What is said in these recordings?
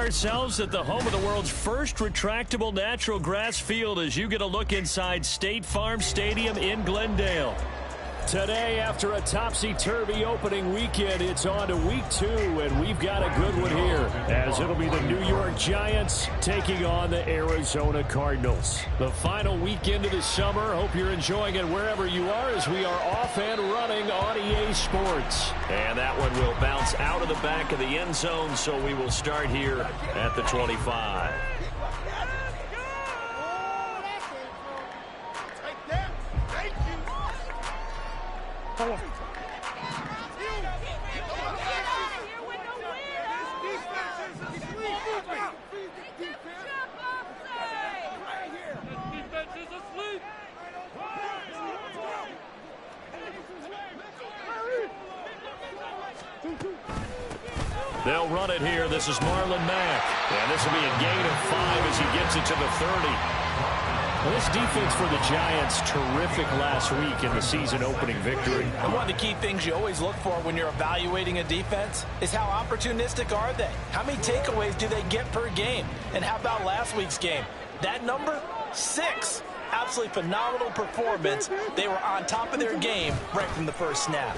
ourselves at the home of the world's first retractable natural grass field as you get a look inside State Farm Stadium in Glendale. Today, after a topsy-turvy opening weekend, it's on to week 2, and we've got a good one here, as it'll be the New York Giants taking on the Arizona Cardinals. The final weekend of the summer. Hope you're enjoying it wherever you are, as we are off and running on EA Sports. And that one will bounce out of the back of the end zone, so we will start here at the 25. They'll run it here. This is Marlon Mack. And this will be a gain of 5 as he gets it to the 30. Well, this defense for the Giants, terrific last week in the season-opening victory. And one of the key things you always look for when you're evaluating a defense is how opportunistic are they? How many takeaways do they get per game? And how about last week's game? That number, 6. Absolutely phenomenal performance. They were on top of their game right from the first snap.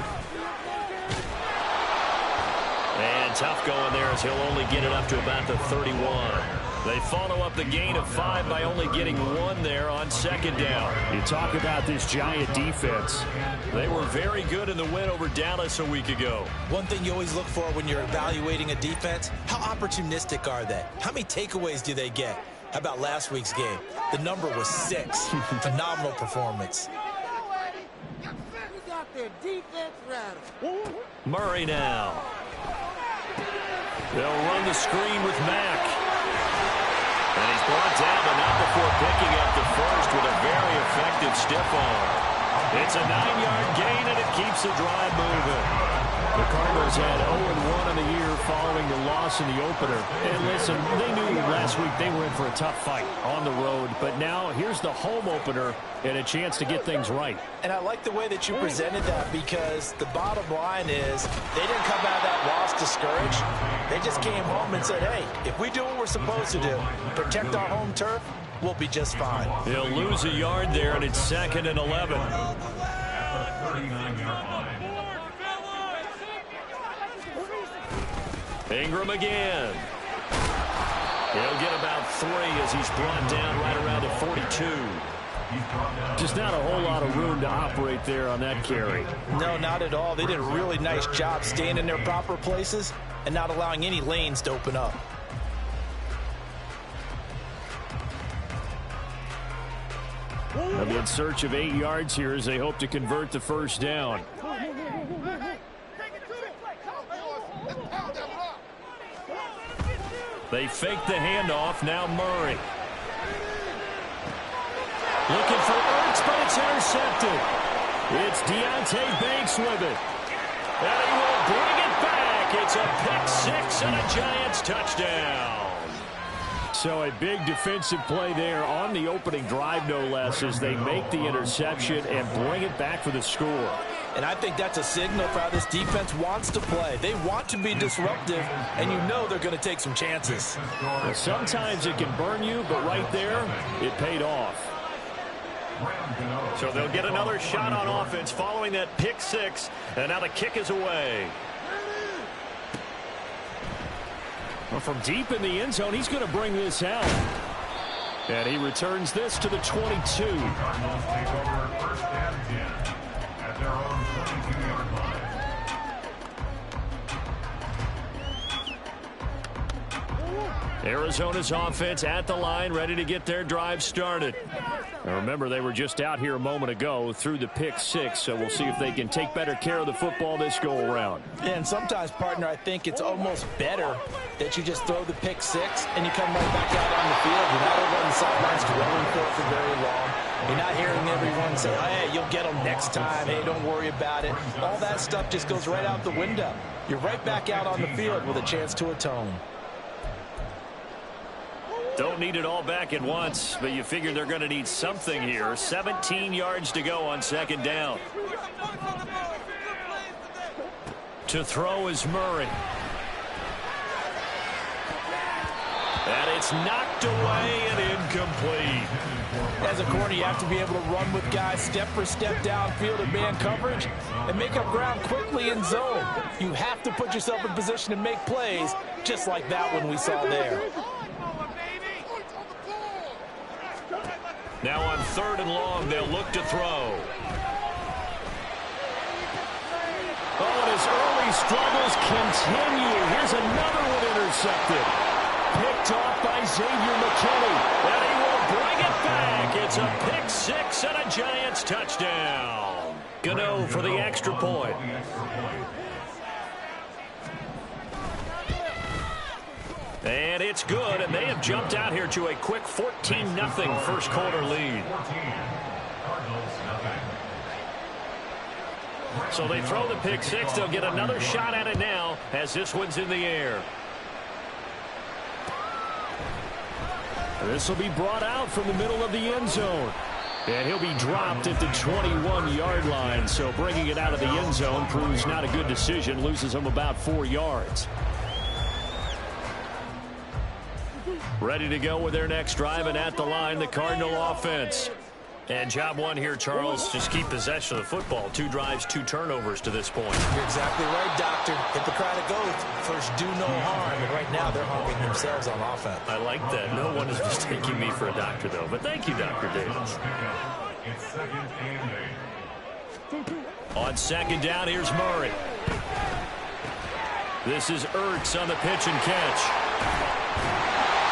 And tough going there as he'll only get it up to about the 31. They follow up the gain of 5 by only getting 1 there on second down. You talk about this Giant defense. They were very good in the win over Dallas a week ago. One thing you always look for when you're evaluating a defense, how opportunistic are they? How many takeaways do they get? How about last week's game? The number was 6. Phenomenal performance. Murray now. They'll run the screen with Mack. And he's brought down, but not before picking up the first with a very effective stiff arm. It's a 9-yard gain, and it keeps the drive moving. The Cardinals had 0-1 on the year following the loss in the opener. And listen, they knew last week they were in for a tough fight on the road. But now here's the home opener and a chance to get things right. And I like the way that you presented that, because the bottom line is they didn't come out of that loss discouraged. They just came home and said, hey, if we do what we're supposed to do, protect our home turf, we'll be just fine. He'll lose a yard there, and it's 2nd and 11. Ingram again. He'll get about 3 as he's brought down right around the 42. Just not a whole lot of room to operate there on that carry. No, not at all. They did a really nice job staying in their proper places and not allowing any lanes to open up. They'll be in search of 8 yards here as they hope to convert the first down. They fake the handoff. Now Murray. Looking for Ertz, but it's intercepted. It's Deontay Banks with it. And he will bring it back. It's a pick-6 and a Giants touchdown. So a big defensive play there on the opening drive, no less, as they make the interception and bring it back for the score. And I think that's a signal for how this defense wants to play. They want to be disruptive, and you know they're going to take some chances. Well, sometimes it can burn you, but right there, it paid off. So they'll get another shot on offense following that pick-6, and now the kick is away. Well, from deep in the end zone, he's going to bring this out. And he returns this to the 22. Arizona's offense at the line, ready to get their drive started. Now remember, they were just out here a moment ago through the pick-6, so we'll see if they can take better care of the football this go-around. And sometimes, partner, I think it's almost better that you just throw the pick-6 and you come right back out on the field. You're not over on the sidelines dwelling for very long. You're not hearing everyone say, hey, you'll get them next time. Hey, don't worry about it. All that stuff just goes right out the window. You're right back out on the field with a chance to atone. Don't need it all back at once, but you figure they're going to need something here. 17 yards to go on second down. To throw is Murray. It's knocked away and incomplete. As a corner, you have to be able to run with guys step for step downfield in man coverage and make up ground quickly in zone. You have to put yourself in position to make plays, just like that one we saw there. Now on 3rd and long, they'll look to throw. Oh, and his early struggles continue. Here's another one intercepted. Picked off by Xavier McKinney. And he will bring it back. It's a pick 6 and a Giants touchdown. Gano for the extra point. And it's good, and they have jumped out here to a quick 14-0 first quarter lead. So they throw the pick 6. They'll get another shot at it now as this one's in the air. This will be brought out from the middle of the end zone. And he'll be dropped at the 21-yard line. So bringing it out of the end zone proves not a good decision. Loses him about 4 yards. Ready to go with their next drive, and at the line, the Cardinal offense. And job one here, Charles, just keep possession of the football. 2 drives, 2 turnovers to this point. You're exactly right, Doctor. Hippocratic oath. First, do no harm. And right now, they're harming themselves on offense. I like that. No one is mistaking me for a doctor, though. But thank you, Dr. Davis. On 2nd down, here's Murray. This is Ertz on the pitch and catch.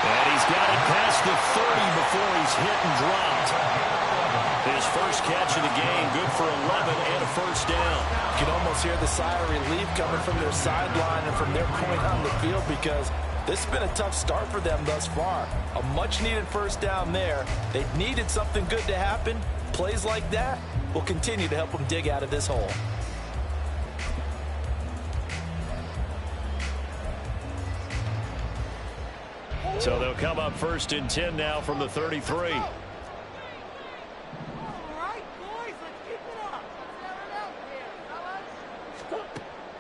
And he's got it past the 30 before he's hit and dropped. His first catch of the game, good for 11 and a first down. You can almost hear the sigh of relief coming from their sideline and from their point on the field, because this has been a tough start for them thus far. A much-needed first down there. They needed something good to happen. Plays like that will continue to help them dig out of this hole. So they'll come up 1st and 10 now from the 33.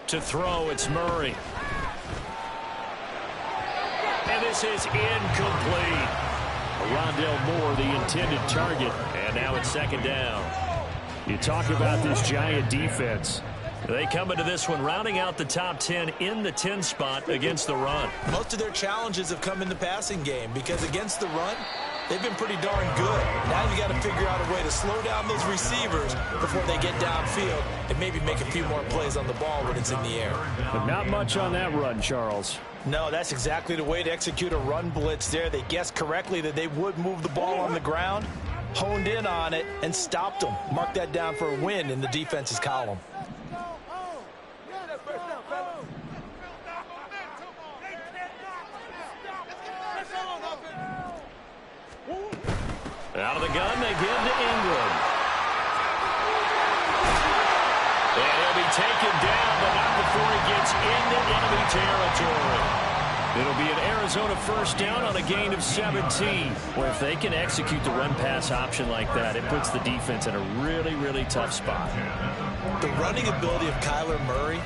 To throw, it's Murray. And this is incomplete. Rondell Moore, the intended target. And now it's 2nd down. You talk about this Giant defense. They come into this one rounding out the top 10 in the 10 spot against the run. Most of their challenges have come in the passing game, because against the run, they've been pretty darn good. Now you got to figure out a way to slow down those receivers before they get downfield and maybe make a few more plays on the ball when it's in the air. But not much on that run, Charles. No, that's exactly the way to execute a run blitz there. They guessed correctly that they would move the ball on the ground, honed in on it, and stopped them. Mark that down for a win in the defense's column. Out of the gun, they give to Ingram. And he'll be taken down, but not before he gets into enemy territory. It'll be an Arizona first down on a gain of 17. Well, if they can execute the run-pass option like that, it puts the defense in a really, really tough spot. The running ability of Kyler Murray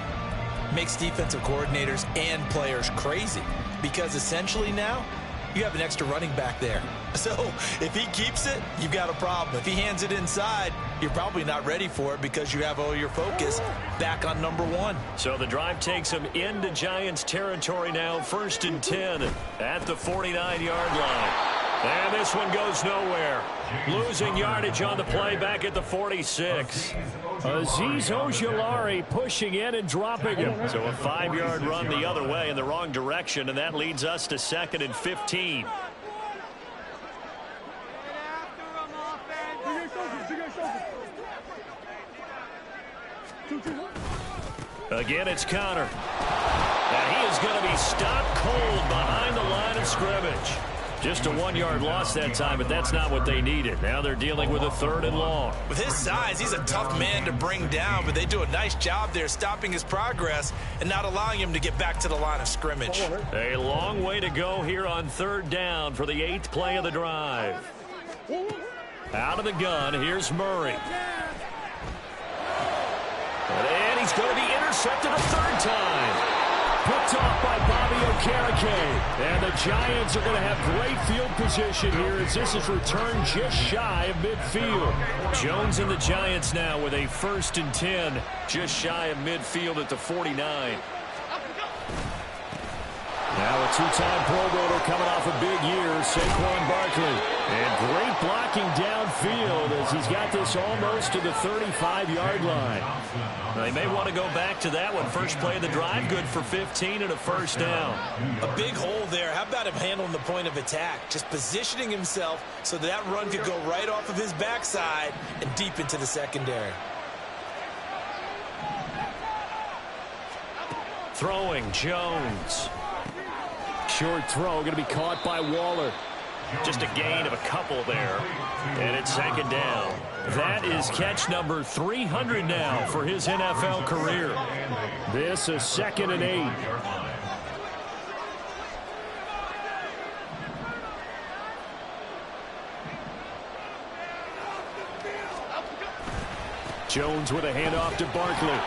makes defensive coordinators and players crazy, because essentially now, you have an extra running back there. So if he keeps it, you've got a problem. If he hands it inside, you're probably not ready for it, because you have all your focus back on number 1. So the drive takes him into Giants territory now, 1st and 10 at the 49-yard line. And this one goes nowhere. Losing yardage on the play back at the 46. Azeez Ojulari pushing in and dropping him. So a 5-yard run the other way in the wrong direction, and that leads us to 2nd and 15. Again, it's Connor. And he is going to be stopped cold behind the line of scrimmage. Just a 1-yard loss that time, but that's not what they needed. Now they're dealing with a 3rd and long. With his size, he's a tough man to bring down, but they do a nice job there stopping his progress and not allowing him to get back to the line of scrimmage. A long way to go here on 3rd down for the 8th play of the drive. Out of the gun, here's Murray. And he's going to be intercepted a 3rd time. Picked off by Bobby And the Giants are going to have great field position here as this is returned just shy of midfield. Jones and the Giants now with a 1st and 10, just shy of midfield at the 49. Now a two-time Pro Bowler coming off a big year, Saquon Barkley. And great blocking downfield as he's got this almost to the 35-yard line. They may want to go back to that one. First play of the drive, good for 15 and a 1st down. A big hole there. How about him handling the point of attack? Just positioning himself so that run could go right off of his backside and deep into the secondary. Throwing, Jones. Short throw, going to be caught by Waller. Just a gain of a couple there. And it's 2nd down. That is catch number 300 now for his NFL career. This is 2nd and 8. Jones with a handoff to Barkley.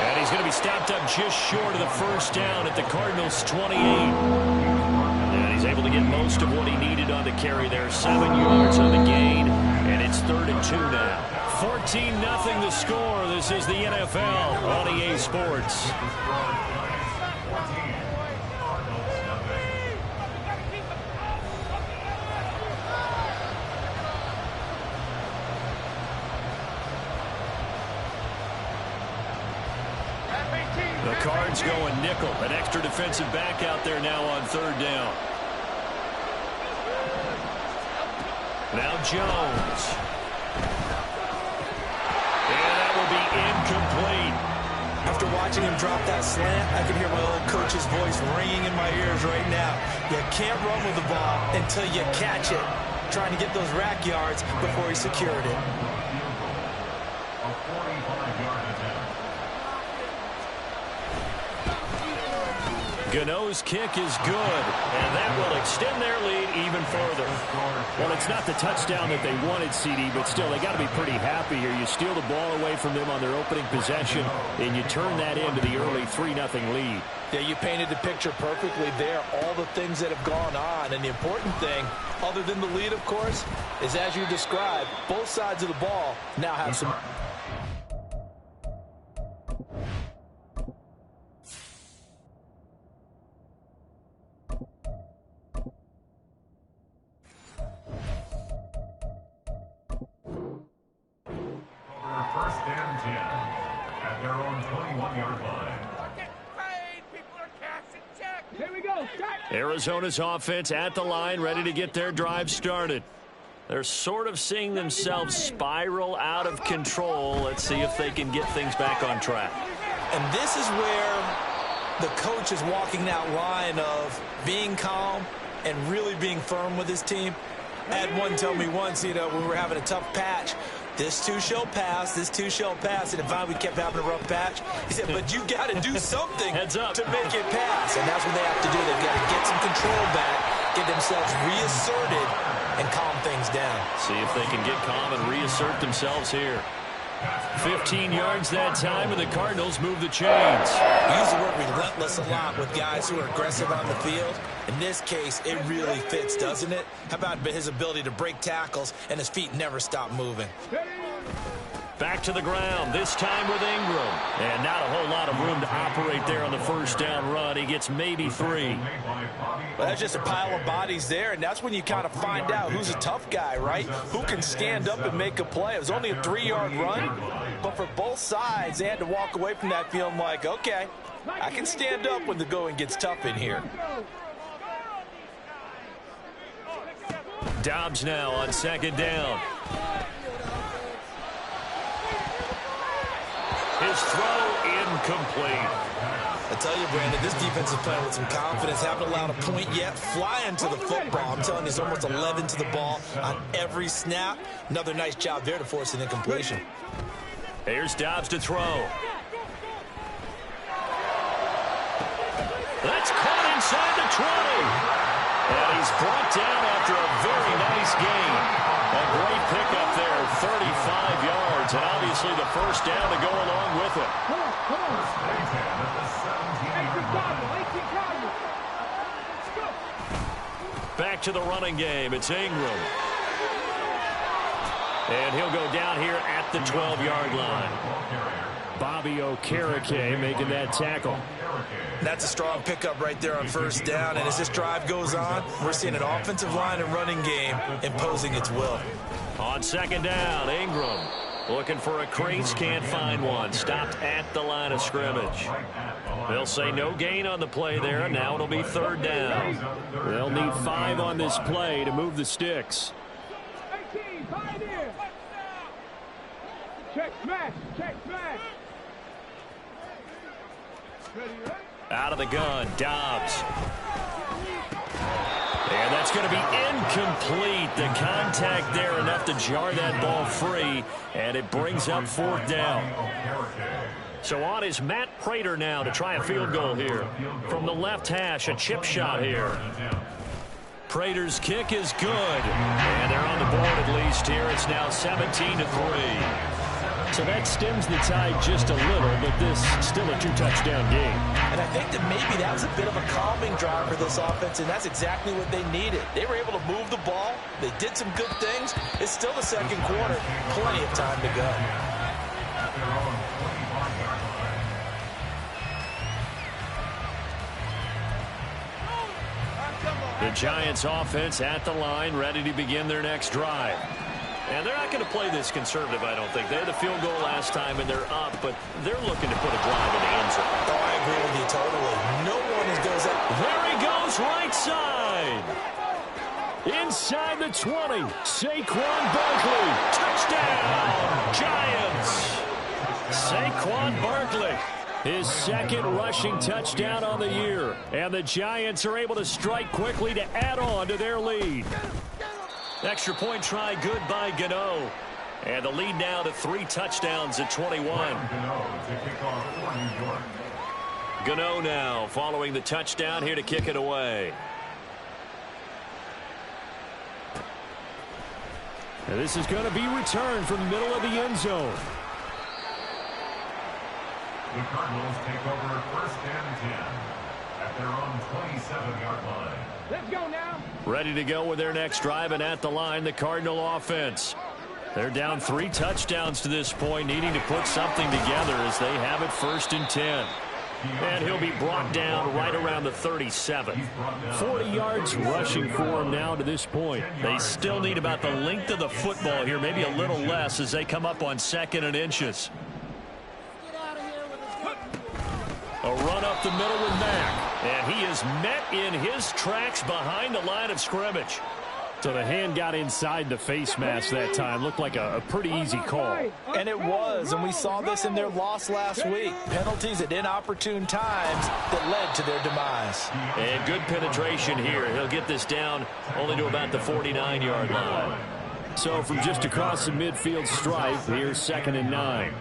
And he's going to be stopped up just short of the 1st down at the Cardinals' 28. And he's able to get most of what he needed on the carry there. 7 yards on the gain, and it's 3rd and 2 now. 14-0 the score. This is the NFL on EA Sports. The Cards going nickel. An extra defensive back out there now on 3rd down. Now Jones. And that will be incomplete. After watching him drop that slant, I can hear my old coach's voice ringing in my ears right now. You can't run with the ball until you catch it. Trying to get those rack yards before he secured it. Gano's kick is good, and that will extend their lead even further. Well, it's not the touchdown that they wanted, CD, but still, they got to be pretty happy here. You steal the ball away from them on their opening possession, and you turn that into the early 3-0 lead. Yeah, you painted the picture perfectly there, all the things that have gone on. And the important thing, other than the lead, of course, is as you described, both sides of the ball now have some... Arizona's offense at the line, ready to get their drive started. They're sort of seeing themselves spiral out of control. Let's see if they can get things back on track. And this is where the coach is walking that line of being calm and really being firm with his team. I had one tell me once, you know, when we were having a tough patch, this too shall pass, this too shall pass. And finally we kept having a rough patch. He said, but you got to do something to make it pass. And that's what they have to do. They've got to get some control back, get themselves reasserted, and calm things down. See if they can get calm and reassert themselves here. 15 yards that time, and the Cardinals move the chains. We use the word relentless a lot with guys who are aggressive on the field. In this case, it really fits, doesn't it? How about his ability to break tackles and his feet never stop moving? Back to the ground, this time with Ingram. And not a whole lot of room to operate there on the first down run. He gets maybe 3. Well, that's just a pile of bodies there, and that's when you kind of find out who's a tough guy, right? Who can stand up and make a play. It was only a 3-yard run, but for both sides, they had to walk away from that feeling like, okay, I can stand up when the going gets tough in here. Dobbs now on second down. His throw incomplete. I tell you, Brandon, this defense is playing with some confidence. Haven't allowed a point yet. Flying to the football. I'm telling you, it's almost 11 to the ball on every snap. Another nice job there to force an incompletion. Here's Dobbs to throw. That's caught inside the 20. And he's brought down after a very nice gain. A great pickup there, 35 yards. And obviously the first down to go along with it. Back to the running game. It's Ingram. And he'll go down here at the 12-yard line. Bobby Okereke making that tackle. That's a strong pickup right there on first down. And as this drive goes on, we're seeing an offensive line and running game imposing its will. On second down, Ingram looking for a crease, can't find one. Stopped at the line of scrimmage. They'll say no gain on the play there, and now it'll be third down. They'll need 5 on this play to move the sticks. Check smash, check smash. Out of the gun, Dobbs. And that's going to be incomplete. The contact there enough to jar that ball free, and it brings up fourth down. So on is Matt Prater now to try a field goal here. From the left hash, a chip shot here. Prater's kick is good. And they're on the board at least here. It's now 17-3. So that stems the tide just a little, but this still a 2-touchdown game. And I think that maybe that was a bit of a calming drive for this offense, and that's exactly what they needed. They were able to move the ball. They did some good things. It's still the second quarter. Plenty of time to go. The Giants offense at the line, ready to begin their next drive. And they're not going to play this conservative, I don't think. They had the field goal last time, and they're up, but they're looking to put a drive in the end zone. Oh, I agree with you totally. No one goes up. There he goes, right side. Inside the 20. Saquon Barkley. Touchdown, Giants. Saquon Barkley. His second rushing touchdown on the year. And the Giants are able to strike quickly to add on to their lead. Extra point try good by Gano. And the lead now to 3 touchdowns at 21. Gano now following the touchdown here to kick it away. And this is going to be returned from the middle of the end zone. The Cardinals take over first and 10 at their own 27-yard line. Let's go now. Ready to go with their next drive, and at the line, the Cardinal offense. They're down 3 touchdowns to this point, needing to put something together as they have it first and 10. And he'll be brought down right around the 37. 40 yards rushing for him now to this point. They still need about the length of the football here, maybe a little less as they come up on 2nd and inches. A run up the middle with Mack. And he is met in his tracks behind the line of scrimmage. So the hand got inside the face mask that time. Looked like a pretty easy call. And it was, and we saw this in their loss last week. Penalties at inopportune times that led to their demise. And good penetration here. He'll get this down only to about the 49-yard line. So from just across the midfield stripe, here's 2nd and 9.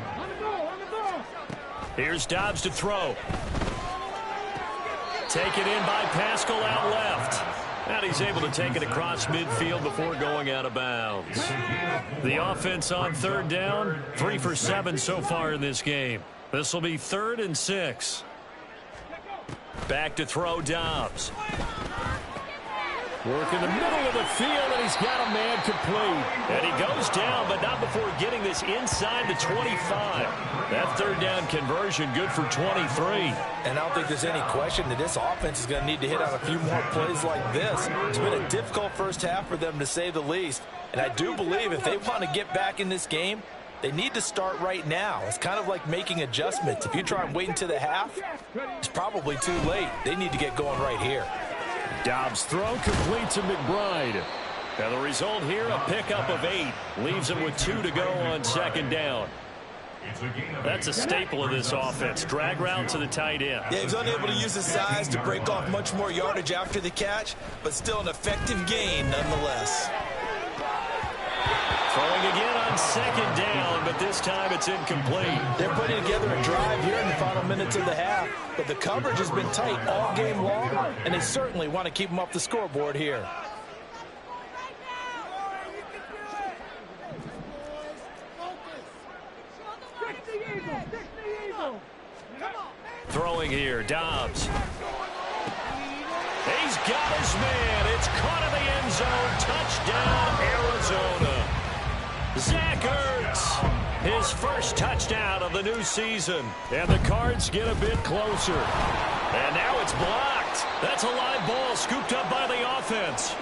Here's Dobbs to throw. Taken in by Pascal out left. And he's able to take it across midfield before going out of bounds. The offense on 3rd down, 3 for 7 so far in this game. This will be 3rd and 6. Back to throw Dobbs. Work in the middle of the field, and he's got a man complete. And he goes down, but not before getting this inside the 25. That 3rd down conversion good for 23. And I don't think there's any question that this offense is going to need to hit on a few more plays like this. It's been a difficult first half for them, to say the least. And I do believe if they want to get back in this game, they need to start right now. It's kind of like making adjustments. If you try and wait until the half, it's probably too late. They need to get going right here. Dobbs' throw complete to McBride. Now the result here, a pickup of 8. Leaves him with 2 to go on 2nd down. That's a staple of this offense. Drag route to the tight end. Yeah, he's unable to use his size to break off much more yardage after the catch, but still an effective gain nonetheless. Throwing again on 2nd down, but this time it's incomplete. They're putting together a drive here in the final minutes of the half, but the coverage has been tight all game long, and they certainly want to keep them off the scoreboard here. throwing here. Dobbs. He's got his man. It's caught in the end zone. Touchdown, Arizona. Zach Ertz, his first touchdown of the new season. And the Cards get a bit closer. And now it's blocked. That's a live ball scooped up by the offense.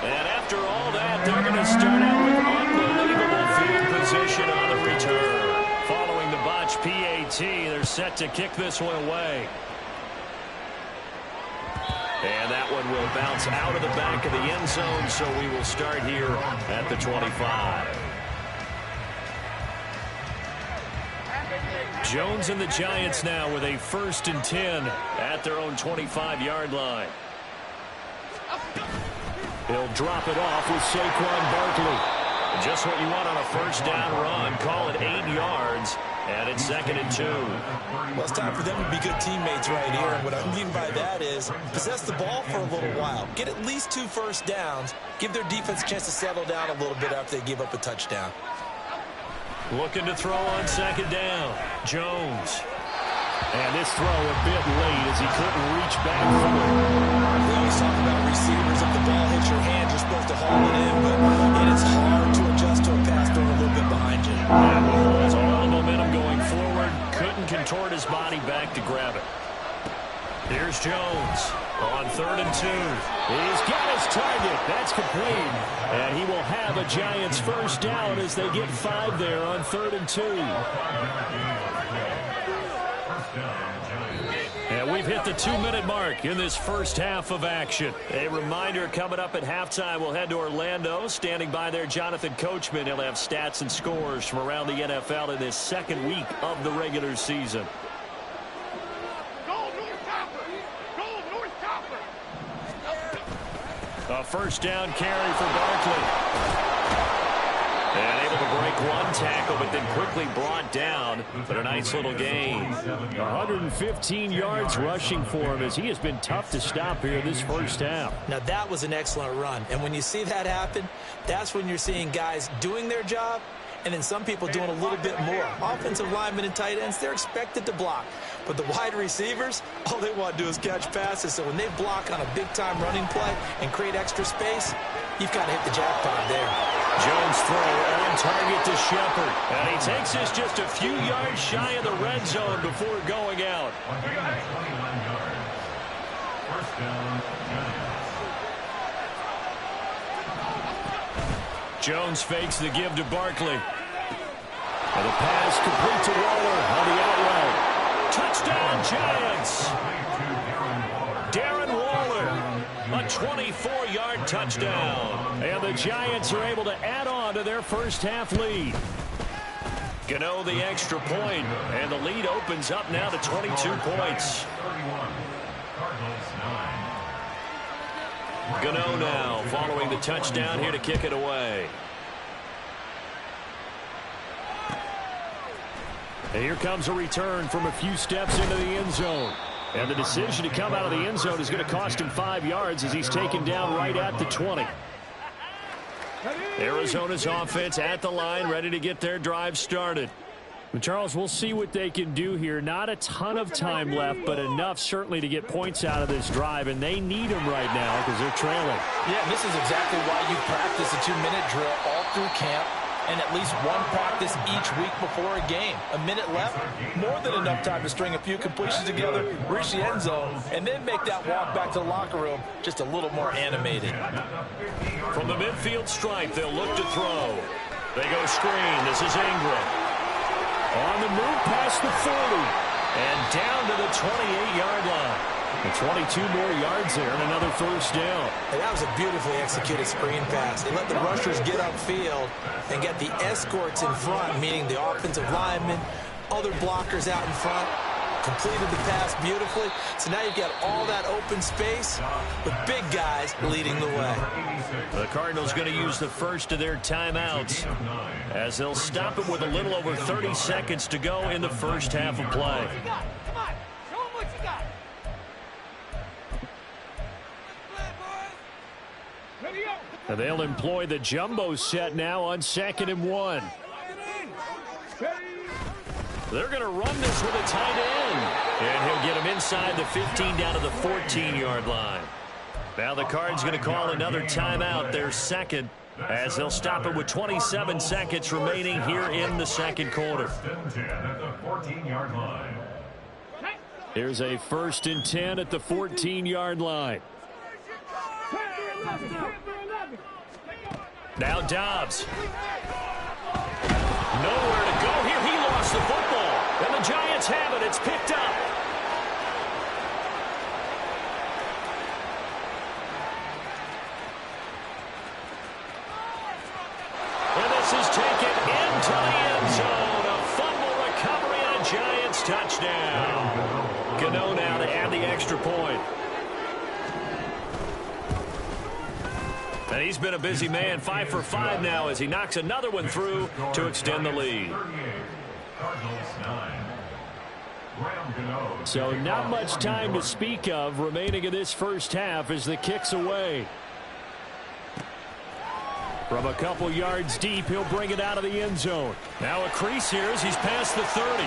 And after all that, they're going to start out with unbelievable field position on the return. Following the botch PAT, they're set to kick this one away. And that one will bounce out of the back of the end zone, so we will start here at the 25. Jones and the Giants now with a 1st and 10 at their own 25-yard line. He'll drop it off with Saquon Barkley. Just what you want on a first down run. Call it 8 yards, and it's 2nd and 2. Well, it's time for them to be good teammates right here. And what I mean by that is possess the ball for a little while. Get at least 2 first downs. Give their defense a chance to settle down a little bit after they give up a touchdown. Looking to throw on 2nd down. Jones. And this throw a bit late as he couldn't reach back for it. We always talk about receivers. If the ball hits your hand, you're supposed to haul it in, but it is hard to adjust to a pass thrown a little bit behind you. Yeah, it's all the momentum going forward. Couldn't contort his body back to grab it. Here's Jones on 3rd and 2. He's got his target. That's complete. And he will have a Giants first down as they get 5 there on 3rd and 2. And we've hit the 2-minute mark in this first half of action. A reminder coming up at halftime, we'll head to Orlando. Standing by there, Jonathan Coachman. He'll have stats and scores from around the NFL in this 2nd week of the regular season. A first down carry for Barkley. And able to break one tackle, but then quickly brought down. But a nice little gain. 115 yards rushing for him as he has been tough to stop here this first half. Now, that was an excellent run. And when you see that happen, that's when you're seeing guys doing their job and then some people doing a little bit more. Offensive linemen and tight ends, they're expected to block. But the wide receivers, all they want to do is catch passes. So when they block on a big-time running play and create extra space, you've got to hit the jackpot there. Jones throw on target to Shepard. And he takes this just a few yards shy of the red zone before going out. First down, Jones fakes the give to Barkley. And the pass complete to Waller on the out route. Touchdown, Giants! Darren Waller, a 24-yard touchdown. And the Giants are able to add on to their first half lead. Gano the extra point, and the lead opens up now to 22 points. Gano now following the touchdown here to kick it away. And here comes a return from a few steps into the end zone. And the decision to come out of the end zone is going to cost him 5 yards as he's taken down right at the 20. Arizona's offense at the line, ready to get their drive started. Charles, we'll see what they can do here. Not a ton of time left, but enough certainly to get points out of this drive, and they need them right now because they're trailing. Yeah, this is exactly why you practice a 2-minute drill all through camp and at least one practice each week before a game. A minute left, more than enough time to string a few completions together, reach the end zone, and then make that walk back to the locker room just a little more animated. From the midfield stripe, they'll look to throw. They go screen. This is Ingram. On the move past the 40 and down to the 28-yard line. And 22 more yards there and another first down. And that was a beautifully executed screen pass. They let the rushers get upfield and get the escorts in front, meaning the offensive linemen, other blockers out in front. Completed the pass beautifully. So now you've got all that open space with big guys leading the way. The Cardinals going to use the first of their timeouts as they'll stop it with a little over 30 seconds to go in the first half of play. Come on, show them what you got. Ready up. And they'll employ the jumbo set now on 2nd and 1. They're going to run this with a tight end. And he'll get him inside the 15 down to the 14-yard line. Now the Cards going to call another timeout, their second, as they'll stop it with 27 seconds remaining here in the second quarter. First and 10 at the 14-yard line. Here's a 1st and 10 at the 14-yard line. Now Dobbs. Nowhere to go here. He lost the football. And the Giants have it. It's picked up. And this is taken into the end zone. A fumble recovery and a Giants touchdown. Gano now to add the extra point. And he's been a busy man, 5 for 5 now as he knocks another one through to extend the lead. So not much time to speak of remaining in this first half as the kick's away. From a couple yards deep, he'll bring it out of the end zone. Now a crease here as he's past the 30.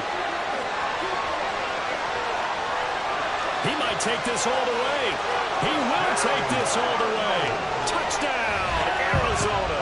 He might take this all the way. He will take this all the way. Touchdown, Arizona.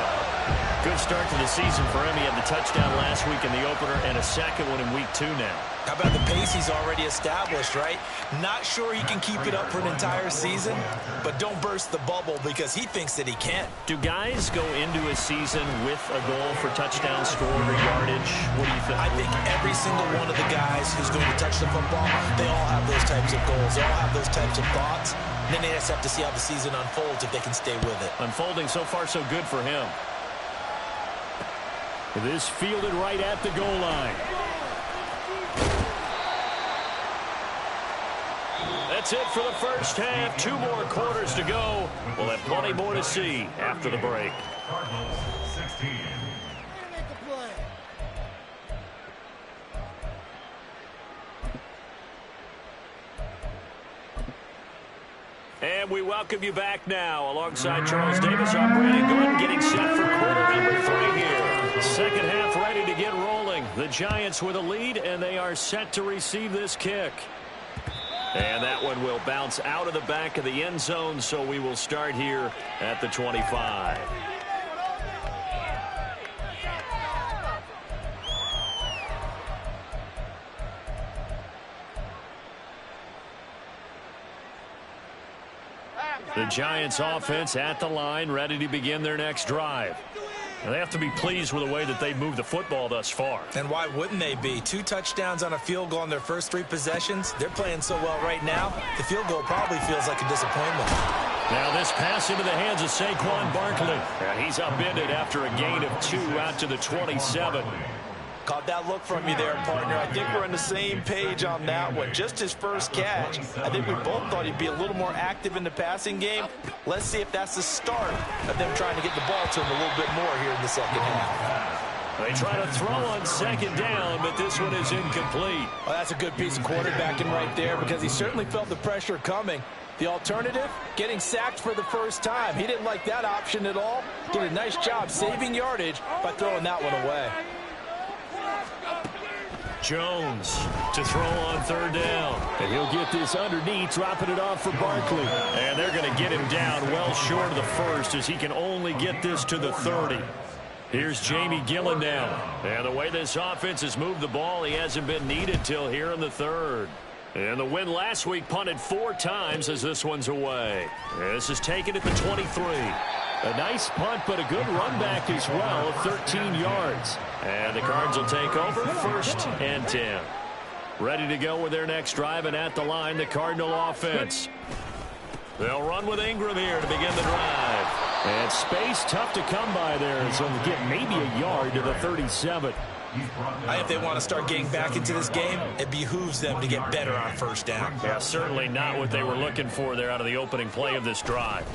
Good start to the season for him. He had the touchdown last week in the opener and a second one in week 2 now. How about the pace he's already established, right? Not sure he can keep it up for an entire season, but don't burst the bubble because he thinks that he can. Do guys go into a season with a goal for touchdown scored or yardage? What do you think? I think every single one of the guys who's going to touch the football, they all have those types of goals. They all have those types of thoughts. And then they just have to see how the season unfolds if they can stay with it. Unfolding so far so good for him. This fielded right at the goal line. That's it for the first half. 2 more quarters to go. We'll have plenty more to see after the break. Cardinals 16. And we welcome you back now. Alongside Charles Davis, I'm Brandon Gooden, getting set for quarter number 3 here. Second half ready to get rolling. The Giants with a lead, and they are set to receive this kick. And that one will bounce out of the back of the end zone, so we will start here at the 25. The Giants offense at the line, ready to begin their next drive. And they have to be pleased with the way that they've moved the football thus far. And why wouldn't they be? 2 touchdowns on a field goal in their first 3 possessions. They're playing so well right now, the field goal probably feels like a disappointment. Now this pass into the hands of Saquon Barkley. And he's upended after a gain of 2 out to the 27. Caught that look from you there, partner. I think we're on the same page on that one. Just his first catch. I think we both thought he'd be a little more active in the passing game. Let's see if that's the start of them trying to get the ball to him a little bit more here in the second half. They try to throw on second down, but this one is incomplete. Well, that's a good piece of quarterbacking right there because he certainly felt the pressure coming. The alternative, getting sacked for the first time. He didn't like that option at all. Did a nice job saving yardage by throwing that one away. Jones to throw on third down. And he'll get this underneath, dropping it off for Barkley. And they're going to get him down well short of the first as he can only get this to the 30. Here's Jamie Gillen now. And the way this offense has moved the ball, he hasn't been needed till here in the third. And the win last week punted 4 times as this one's away. This is taken at the 23. A nice punt, but a good run back as well of 13 yards. And the Cards will take over 1st and 10. Ready to go with their next drive, and at the line, the Cardinal offense. They'll run with Ingram here to begin the drive. And space tough to come by there, so they'll get maybe a yard to the 37. If they want to start getting back into this game, it behooves them to get better on first down. Yeah, certainly not what they were looking for there out of the opening play of this drive.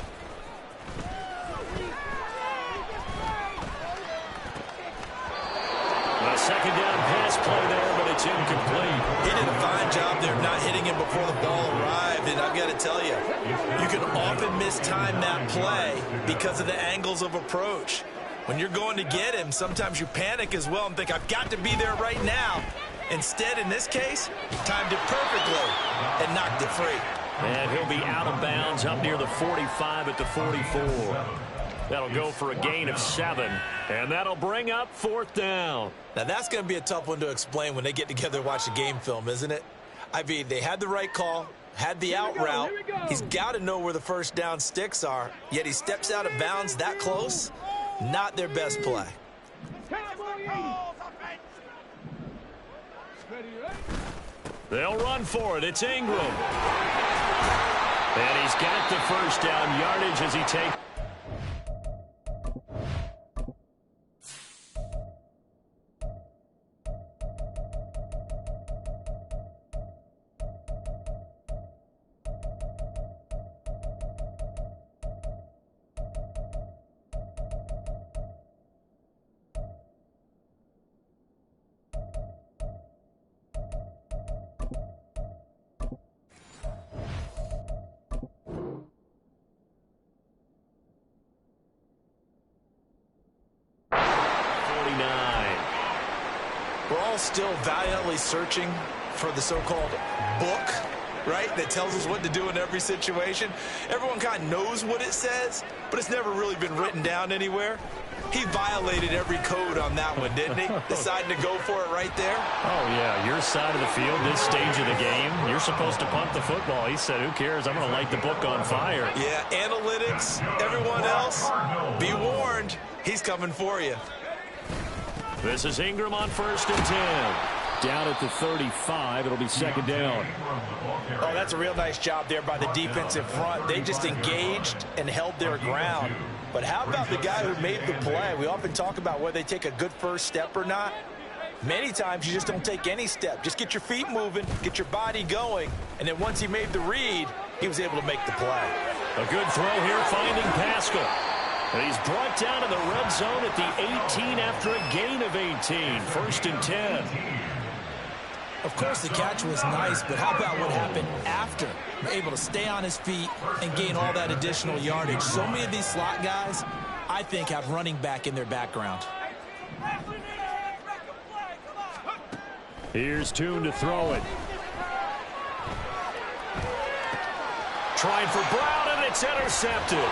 A second down pass play there, but it's incomplete. He did a fine job there of not hitting him before the ball arrived, and I've got to tell you, you can often mistime that play because of the angles of approach. When you're going to get him, sometimes you panic as well and think, I've got to be there right now. Instead, in this case, timed it perfectly and knocked it free. And he'll be out of bounds up near the 45 at the 44. That'll go for a gain of 7, and that'll bring up 4th down. Now, that's going to be a tough one to explain when they get together and watch the game film, isn't it? I mean, they had the right call, had the out route. He's got to know where the first down sticks are, yet he steps out of bounds that close. Not their best play. They'll run for it. It's Ingram. And he's got the first down yardage as he takes. We're all still valiantly searching for the so-called book, right, that tells us what to do in every situation. Everyone kind of knows what it says, but it's never really been written down anywhere. He violated every code on that one, didn't he? Deciding to go for it right there. Oh, yeah, your side of the field, this stage of the game, you're supposed to punt the football. He said, who cares? I'm going to light the book on fire. Yeah, analytics, everyone else, be warned, he's coming for you. This is Ingram on 1st and 10. Down at the 35, it'll be 2nd down. Oh, that's a real nice job there by the defensive front. They just engaged and held their ground. But how about the guy who made the play? We often talk about whether they take a good first step or not. Many times you just don't take any step. Just get your feet moving, get your body going, and then once he made the read, he was able to make the play. A good throw here, finding Pascal. And he's brought down in the red zone at the 18 after a gain of 18. 1st and 10. Of course, the catch was nice, but how about what happened after? Able to stay on his feet and gain all that additional yardage. So many of these slot guys, I think, have running back in their background. Here's Toon to throw it. Trying for Brown, and it's intercepted.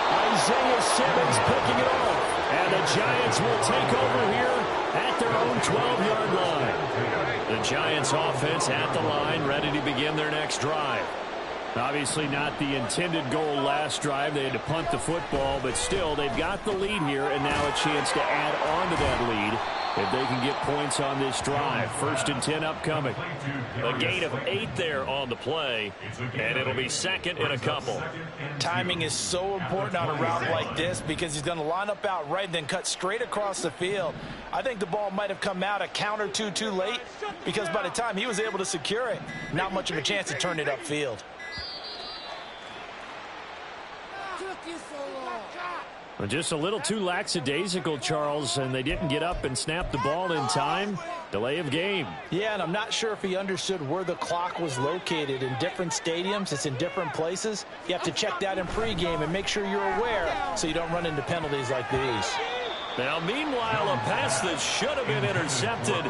Isaiah Simmons picking it off. And the Giants will take over here at their own 12-yard line. The Giants offense at the line, ready to begin their next drive. Obviously not the intended goal last drive. They had to punt the football, but still they've got the lead here, and now a chance to add on to that lead if they can get points on this drive. 1st and 10 upcoming. A gain of 8 there on the play, and it'll be 2nd and a couple. Timing is so important on a route like this because he's going to line up out right and then cut straight across the field. I think the ball might have come out a count or two too late because by the time he was able to secure it, not much of a chance to turn it upfield. Just a little too lackadaisical, Charles, and they didn't get up and snap the ball in time. Delay of game. Yeah, and I'm not sure if he understood where the clock was located. In different stadiums, it's in different places. You have to check that in pregame and make sure you're aware so you don't run into penalties like these. Now, meanwhile, a pass that should have been intercepted,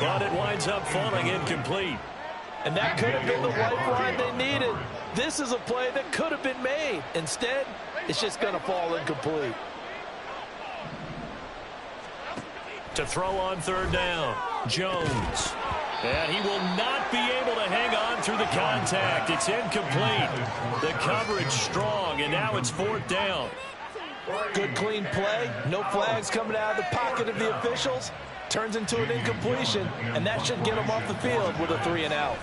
but it winds up falling incomplete. And that could have been the lifeline they needed. This is a play that could have been made. Instead, it's just going to fall incomplete. To throw on 3rd down, Jones. And he will not be able to hang on through the contact. It's incomplete. The coverage strong, and now it's 4th down. Good, clean play. No flags coming out of the pocket of the officials. Turns into an incompletion, and that should get him off the field with a 3 and out.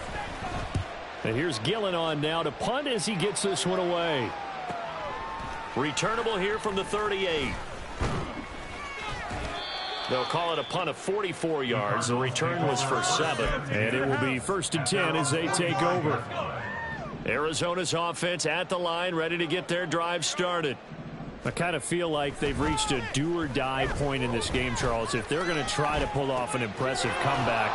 And here's Gillen on now to punt as he gets this one away. Returnable here from the 38. They'll call it a punt of 44 yards. The return was for 7. And it will be 1st and 10 as they take over. Arizona's offense at the line, ready to get their drive started. I kind of feel like they've reached a do-or-die point in this game, Charles. If they're going to try to pull off an impressive comeback,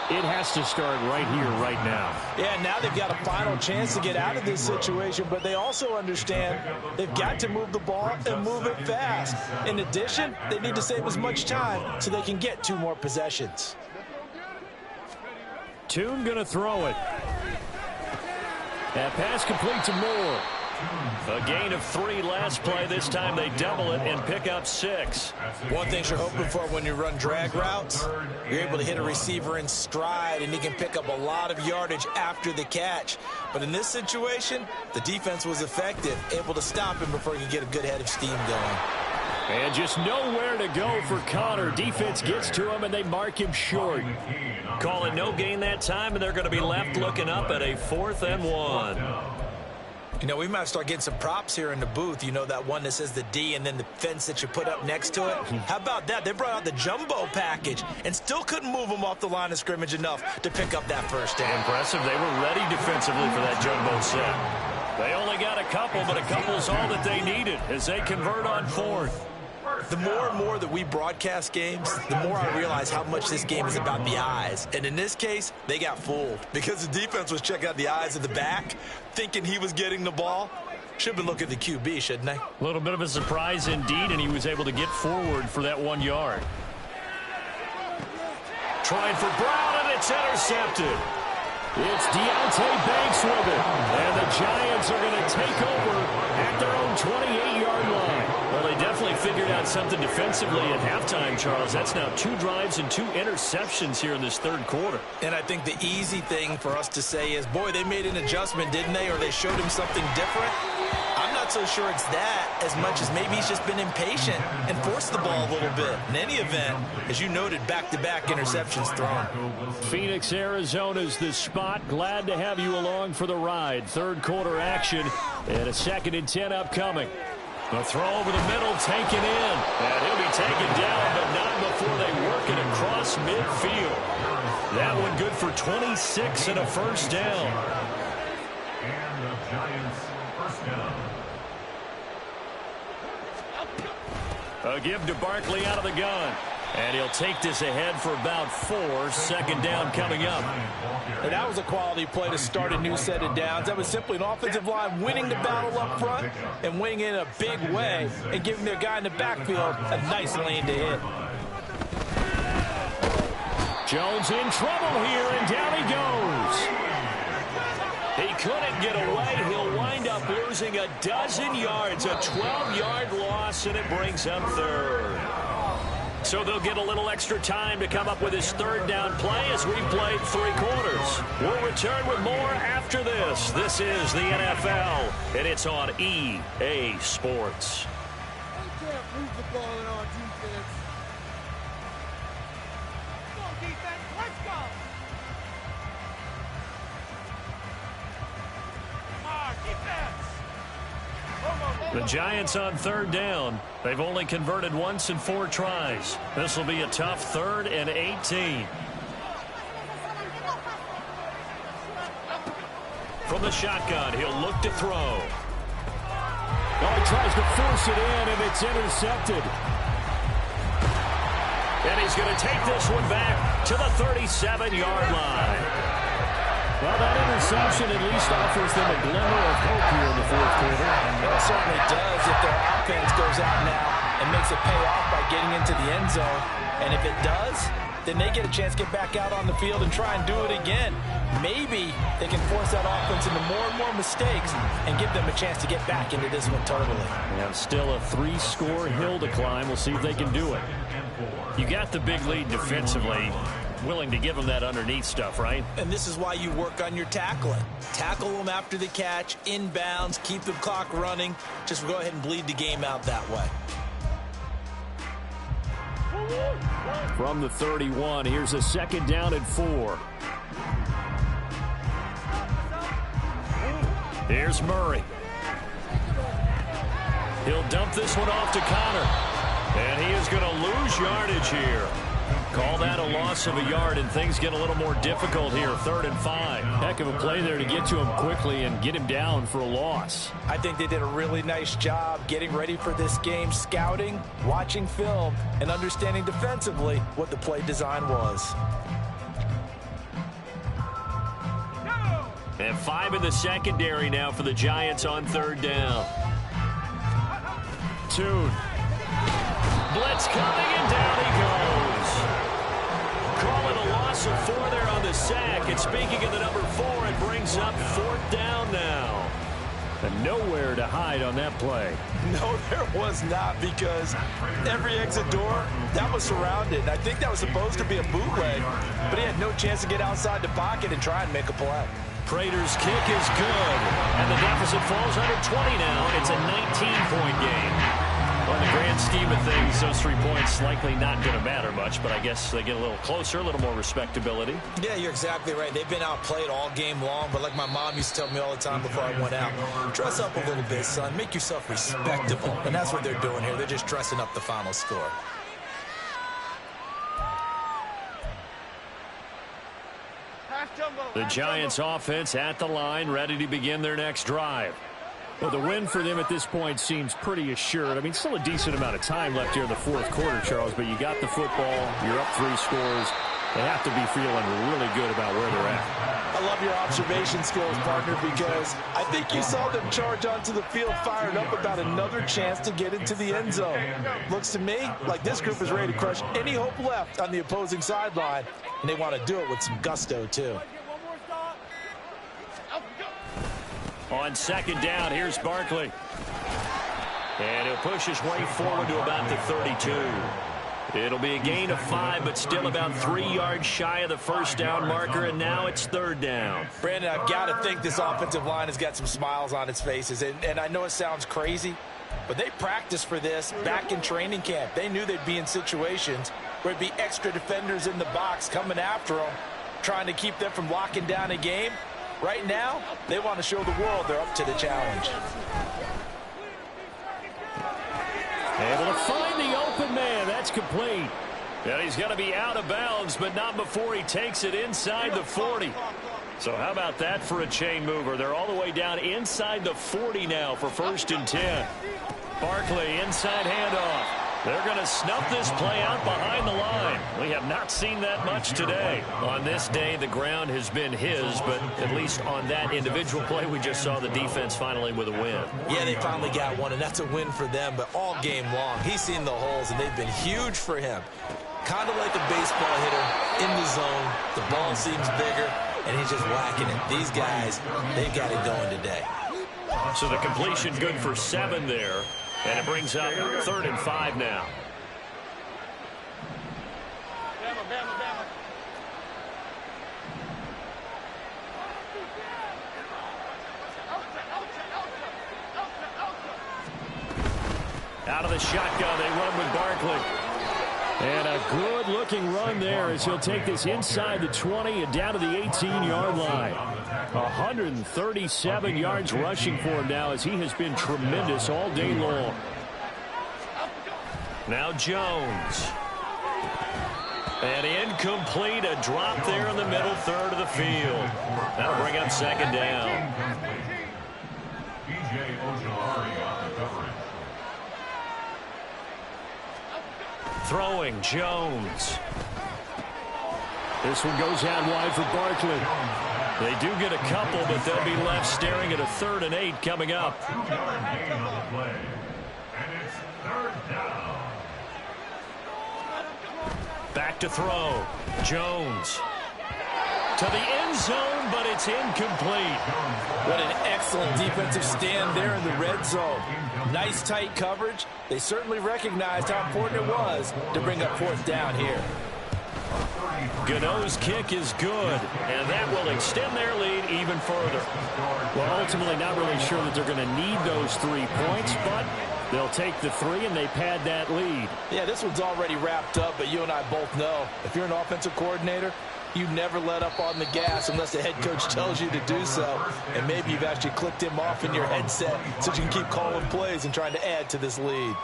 it has to start right here, right now. Yeah, now they've got a final chance to get out of this situation, but they also understand they've got to move the ball and move it fast. In addition, they need to save as much time so they can get 2 more possessions. Toon going to throw it. That pass complete to Moore. A gain of 3 last play. This time they double it and pick up 6. One thing you're hoping for when you run drag routes, you're able to hit a receiver in stride, and he can pick up a lot of yardage after the catch. But in this situation, the defense was effective, able to stop him before he could get a good head of steam going. And just nowhere to go for Connor. Defense gets to him, and they mark him short. Call it no gain that time, and they're going to be left looking up at a 4th and 1. You know, we might start getting some props here in the booth. You know, that one that says the D and then the fence that you put up next to it. How about that? They brought out the jumbo package and still couldn't move them off the line of scrimmage enough to pick up that first down. Impressive. They were ready defensively for that jumbo set. They only got a couple, but a couple's all that they needed as they convert on 4th. The more and more that we broadcast games, the more I realize how much this game is about the eyes. And in this case, they got fooled because the defense was checking out the eyes of the back, thinking he was getting the ball. Should have been looking at the QB, shouldn't they? A little bit of a surprise indeed, and he was able to get forward for that 1 yard. Trying for Brown, and it's intercepted. It's Deontay Banks with it. And the Giants are going to take over at their own 28-yard line. Well, they definitely figured out something defensively at halftime, Charles. That's now 2 drives and 2 interceptions here in this 3rd quarter. And I think the easy thing for us to say is, boy, they made an adjustment, didn't they? Or they showed him something different. I'm not so sure it's that as much as maybe he's just been impatient and forced the ball a little bit. In any event, as you noted, back-to-back interceptions thrown. Phoenix, Arizona's the spot. Glad to have you along for the ride. 3rd quarter action and a 2nd and 10 upcoming. The throw over the middle, taken in. And he'll be taken down, but not before they work it across midfield. That one good for 26 and a first down. And the Giants first down. A give to Barkley out of the gun. And he'll take this ahead for about 4. 2nd down coming up. And that was a quality play to start a new set of downs. That was simply an offensive line winning the battle up front and winning in a big way and giving their guy in the backfield a nice lane to hit. Jones in trouble here, and down he goes. He couldn't get away. He'll wind up losing a dozen yards, a 12-yard loss, and it brings up 3rd. So they'll get a little extra time to come up with his 3rd down play as we played 3 quarters. We'll return with more after this. This is the NFL, and it's on EA Sports. We can't move the ball in our defense. Come on, defense, let's go. Come on, defense. The Giants on 3rd down. They've only converted once in 4 tries. This will be a tough 3rd and 18. From the shotgun, he'll look to throw. Oh, he tries to force it in, and it's intercepted. And he's going to take this one back to the 37-yard line. Well, that interception at least offers them a glimmer of hope here in the 4th quarter. It certainly does if their offense goes out now and makes it pay off by getting into the end zone. And if it does, then they get a chance to get back out on the field and try and do it again. Maybe they can force that offense into more and more mistakes and give them a chance to get back into this one totally. Yeah, still a 3-score hill to climb. We'll see if they can do it. You got the big lead defensively. Willing to give them that underneath stuff, right? And this is why you work on your tackling. Tackle them after the catch, inbounds, keep the clock running. Just go ahead and bleed the game out that way. From the 31, here's a 2nd down and 4. Here's Murray. He'll dump this one off to Connor. And he is going to lose yardage here. Call that a loss of a yard, and things get a little more difficult here. 3rd and 5. Heck of a play there to get to him quickly and get him down for a loss. I think they did a really nice job getting ready for this game, scouting, watching film, and understanding defensively what the play design was. And 5 in the secondary now for the Giants on 3rd down. Toon. Blitz coming, and down he goes. Call it a loss whistle for there on the sack. And speaking of the number 4, it brings up 4th down now. And nowhere to hide on that play. No, there was not, because every exit door, that was surrounded. And I think that was supposed to be a bootleg, but he had no chance to get outside the pocket and try and make a play. Prater's kick is good, and the deficit falls under 20 now. It's a 19-point game. Well, in the grand scheme of things, those 3 points likely not going to matter much, but I guess they get a little closer, a little more respectability. Yeah, you're exactly right. They've been outplayed all game long, but like my mom used to tell me all the time before I went out, dress up a little bit, son. Make yourself respectable. And that's what they're doing here. They're just dressing up the final score. The Giants offense at the line, ready to begin their next drive. Well, the win for them at this point seems pretty assured. I mean, still a decent amount of time left here in the 4th quarter, Charles, but you got the football, you're up 3 scores. They have to be feeling really good about where they're at. I love your observation skills, partner, because I think you saw them charge onto the field fired up about another chance to get into the end zone. Looks to me like this group is ready to crush any hope left on the opposing sideline, and they want to do it with some gusto, too. On 2nd down, here's Barkley. And he'll push his way forward to about the 32. It'll be a gain of 5, but still about 3 yards shy of the 1st down marker, and now it's 3rd down. Brandon, I've got to think this offensive line has got some smiles on its faces, and I know it sounds crazy, but they practiced for this back in training camp. They knew they'd be in situations where it'd be extra defenders in the box coming after them, trying to keep them from locking down a game. Right now, they want to show the world they're up to the challenge. Able to find the open man. That's complete. And he's going to be out of bounds, but not before he takes it inside the 40. So how about that for a chain mover? They're all the way down inside the 40 now for 1st and 10. Barkley, inside handoff. They're going to snuff this play out behind the line. We have not seen that much today. On this day, the ground has been his, but at least on that individual play, we just saw the defense finally with a win. Yeah, they finally got one, and that's a win for them, but all game long, he's seen the holes, and they've been huge for him. Kind of like a baseball hitter in the zone. The ball seems bigger, and he's just whacking it. These guys, they've got it going today. So the completion good for 7 there. And it brings up 3rd and 5 now. Out of the shotgun, they run with Barkley. And a good-looking run there as he'll take this inside the 20 and down to the 18-yard line. 137 yards rushing for him now as he has been tremendous all day long. Now Jones. And incomplete, a drop there in the middle third of the field. That'll bring up 2nd down. Throwing, Jones. This one goes out wide for Barkley. They do get a couple, but they'll be left staring at a 3rd and 8 coming up. Back to throw. Jones. To the end zone, but it's incomplete. What an excellent defensive stand there in the red zone. Nice tight coverage. They certainly recognized how important it was to bring up 4th down here. Gano's kick is good, and that will extend their lead even further. Well, ultimately not really sure that they're going to need those 3 points, but they'll take the 3 and they pad that lead. Yeah, this one's already wrapped up, but you and I both know if you're an offensive coordinator, you never let up on the gas unless the head coach tells you to do so. And maybe you've actually clicked him off in your headset so you can keep calling plays and trying to add to this lead.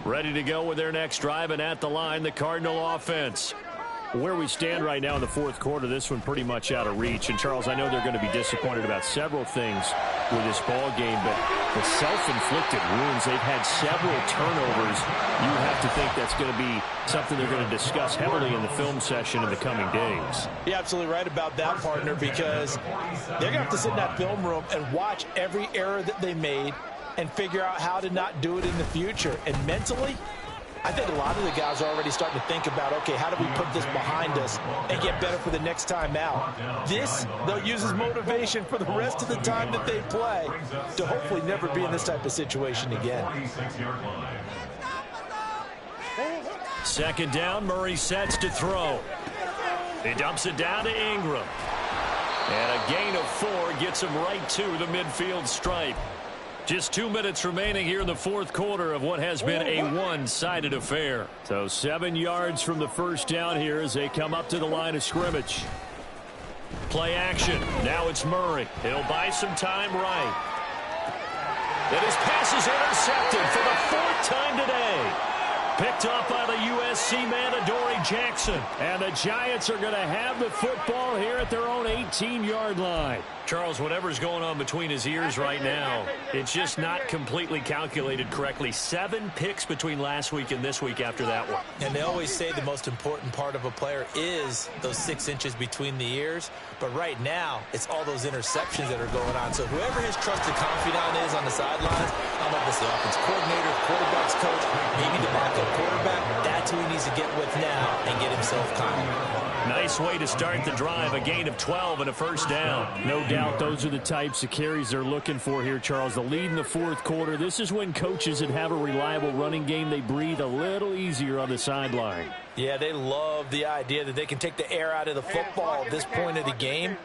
Ready to go with their next drive, and at the line, the Cardinal offense. Where we stand right now in the 4th quarter, this one pretty much out of reach. And, Charles, I know they're going to be disappointed about several things with this ball game, but the self-inflicted wounds, they've had several turnovers. You have to think that's going to be something they're going to discuss heavily in the film session in the coming days. You're absolutely right about that, partner, because they're going to have to sit in that film room and watch every error that they made and figure out how to not do it in the future. And mentally, I think a lot of the guys are already starting to think about, okay, how do we put this behind us and get better for the next time out? This, they'll use as motivation for the rest of the time that they play to hopefully never be in this type of situation again. Second down, Murray sets to throw. He dumps it down to Ingram. And a gain of 4 gets him right to the midfield stripe. Just 2 minutes remaining here in the fourth quarter of what has been a one-sided affair. So 7 yards from the first down here as they come up to the line of scrimmage. Play action. Now it's Murray. He'll buy some time right. And his pass is intercepted for the 4th time today. Picked up by the USC man, Adoree Jackson. And the Giants are going to have the football here at their own 18-yard line. Charles, whatever's going on between his ears right now, it's just not completely calculated correctly. 7 picks between last week and this week after that one. And they always say the most important part of a player is those 6 inches between the ears. But right now, it's all those interceptions that are going on. So whoever his trusted confidant is on the sidelines, I don't know if it's the offense coordinator, quarterback's coach, maybe the backup quarterback, that's who he needs to get with now and get himself calm. Nice way to start the drive, a gain of 12 and a first down. No doubt those are the types of carries they're looking for here, Charles. The lead in the fourth quarter. This is when coaches that have a reliable running game, they breathe a little easier on the sideline. Yeah, they love the idea that they can take the air out of the football at this point of the game.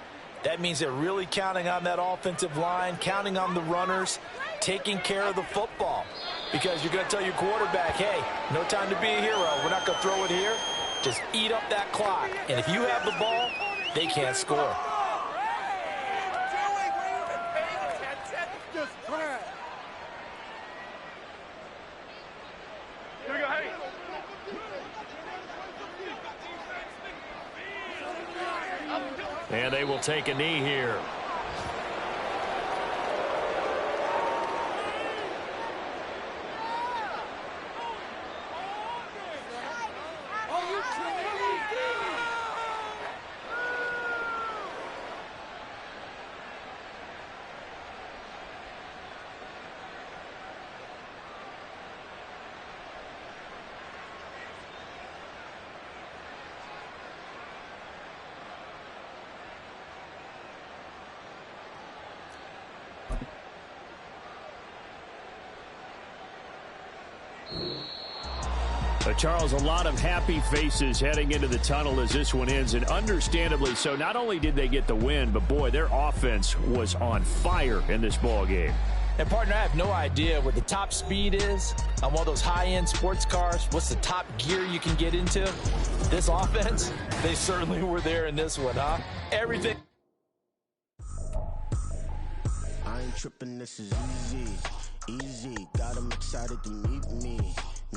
That means they're really counting on that offensive line, counting on the runners, taking care of the football. Because you're going to tell your quarterback, hey, no time to be a hero. We're not going to throw it here. Just eat up that clock. And if you have the ball, they can't score. And they will take a knee here. Charles, a lot of happy faces heading into the tunnel as this one ends, and understandably so. Not only did they get the win, but boy, their offense was on fire in this ball game. And partner, I have no idea what the top speed is on one of those high-end sports cars. What's the top gear you can get into? This offense, they certainly were there in this one, huh? Everything. I ain't tripping, this is easy. Easy, got them excited to meet me.